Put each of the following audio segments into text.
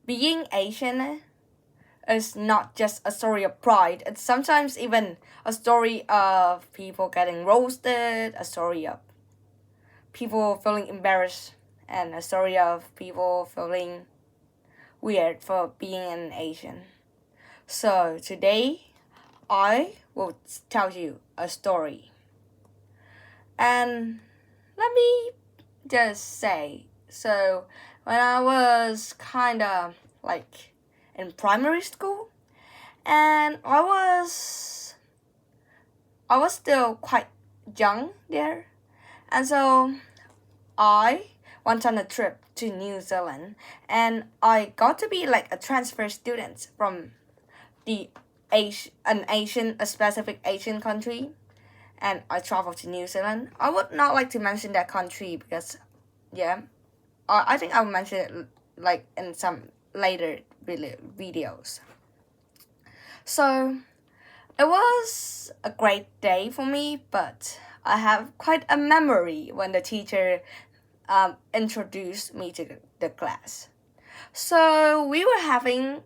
being Asian is not just a story of pride, it's sometimes even a story of people getting roasted, a story of people feeling embarrassed, and a story of people feeling weird for being an Asian. So today, I will tell you a story. And let me just say, so when I was kind of like in primary school, and I was still quite young there, and so I went on a trip to New Zealand, and I got to be like a transfer student from a specific Asian country, and I traveled to New Zealand. I would not like to mention that country because, yeah, I think I'll mention it like in some later videos. So it was a great day for me, but I have quite a memory when the teacher introduced me to the class. So we were having,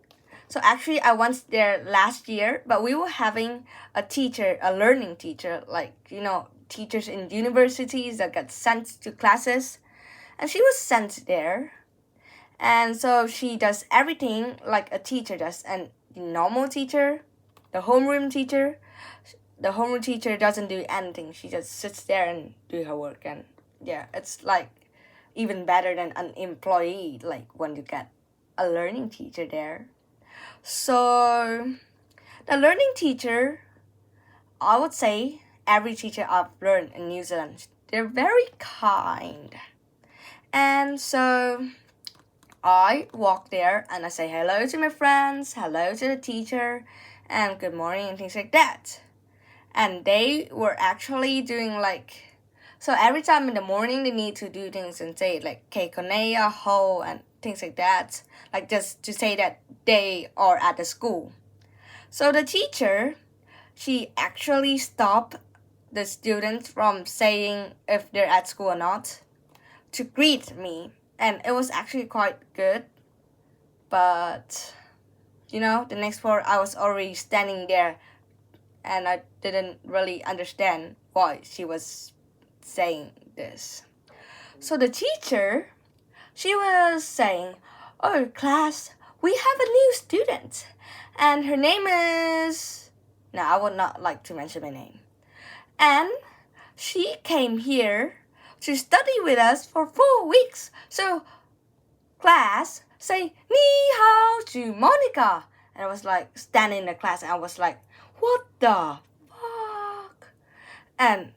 so actually I went there last year, but we were having a learning teacher, like, teachers in universities that get sent to classes. And she was sent there. And so she does everything like a teacher does. And the normal teacher, the homeroom teacher, doesn't do anything. She just sits there and do her work. And yeah, it's like even better than an employee, like when you get a learning teacher there. So the learning teacher, I would say every teacher I've learned in New Zealand, they're very kind. And so I walk there and I say hello to my friends, hello to the teacher, and good morning and things like that. And they were actually doing like, so every time in the morning they need to do things and say like kekonea, ho, and things like that, like just to say that they are at the school. So the teacher, she actually stopped the students from saying if they're at school or not to greet me. And it was actually quite good. But, the next part I was already standing there and I didn't really understand why she was saying this. So the teacher, she was saying, "Oh, class, we have a new student. And her name is..." No, I would not like to mention my name. And she came here to study with us for 4 weeks. So, class, say ni hao to Monica. And I was like standing in the class and I was like, what the fuck? And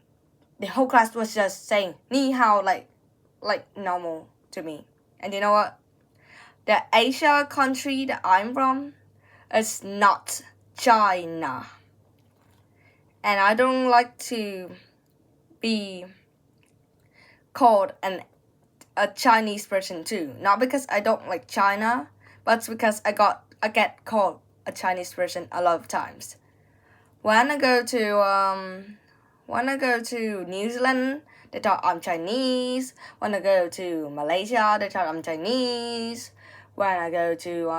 the whole class was just saying ni hao like normal to me. And you know what? The Asia country that I'm from is not China. And I don't like to be called a Chinese person too. Not because I don't like China, but it's because I get called a Chinese person a lot of times. When I go to New Zealand, they thought I'm Chinese. When I go to Malaysia, they thought I'm Chinese. When I go to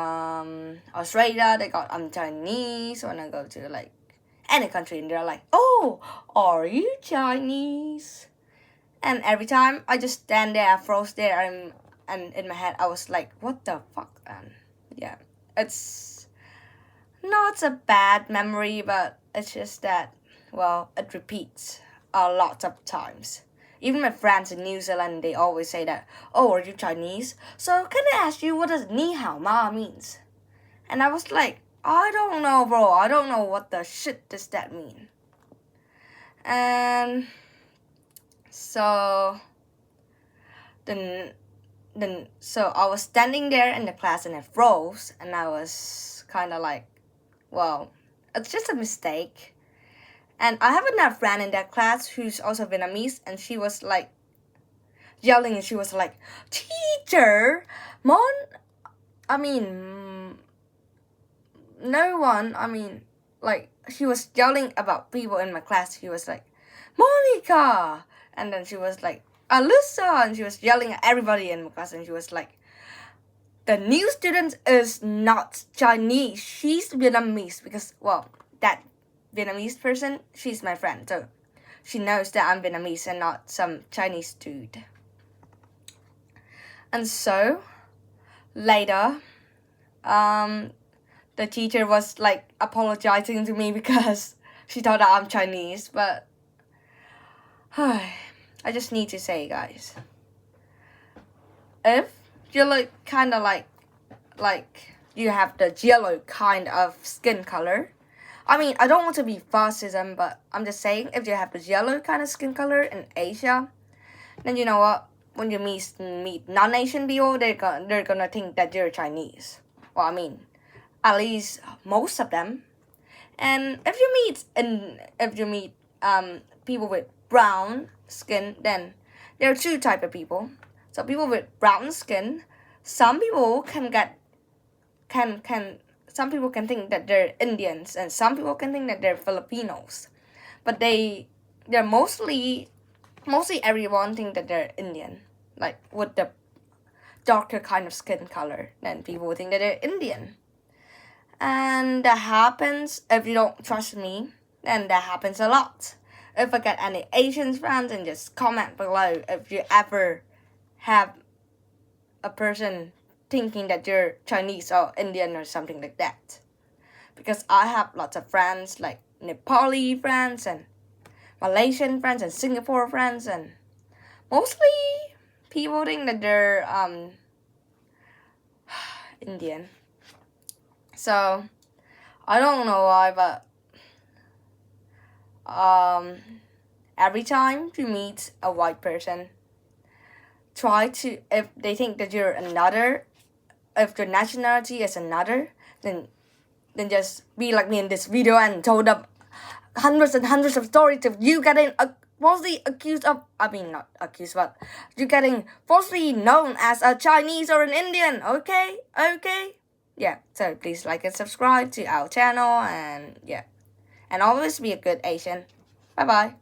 Australia, they thought I'm Chinese. When I go to like any country, and they're like, "Oh, are you Chinese?" And every time I just stand there, froze there, and in my head I was like, "What the fuck?" And yeah, it's not a bad memory, but it's just that, well, it repeats a lot of times. Even my friends in New Zealand, they always say that, "Oh, are you Chinese? So can I ask you what does ni hao ma means?" And I was like, I don't know, bro. I don't know what the shit does that mean. And so then so I was standing there in the class and I froze, and I was kind of like, well, it's just a mistake. And I have another friend in that class who's also Vietnamese, and she was like yelling, and she was like, "Teacher, no one, like, she was yelling about people in my class. She was like, Monica! And then she was like, Alyssa! And she was yelling at everybody in my class, and she was like, the new student is not Chinese. She's Vietnamese because, well, that Vietnamese person, she's my friend. So she knows that I'm Vietnamese and not some Chinese dude. And so, later, the teacher was like apologizing to me because she thought that I'm Chinese. But, I just need to say, guys, if you look kind of like you have the yellow kind of skin color. I mean, I don't want to be fascism, but I'm just saying, if you have the yellow kind of skin color in Asia, then you know what? When you meet non-Asian people, they're gonna think that you're Chinese. Well, I mean, at least most of them. And if you meet people with brown skin, then there are two type of people. So people with brown skin, some people can think that they're Indians, and some people can think that they're Filipinos. But they're mostly everyone think that they're Indian, like with the darker kind of skin color. Then people think that they're Indian. And that happens, if you don't trust me, then that happens a lot. If I get any Asian friends, and just comment below if you ever have a person thinking that you're Chinese or Indian or something like that. Because I have lots of friends, like Nepali friends and Malaysian friends and Singapore friends, and mostly people think that they're Indian. So I don't know why, but every time you meet a white person, try to, if they think that you're another, if your nationality is another, then just be like me in this video and told them hundreds and hundreds of stories of you getting falsely accused of, I mean not accused, but you getting falsely known as a Chinese or an Indian. Okay? Yeah, so please like and subscribe to our channel, and yeah. And always be a good Asian. Bye bye.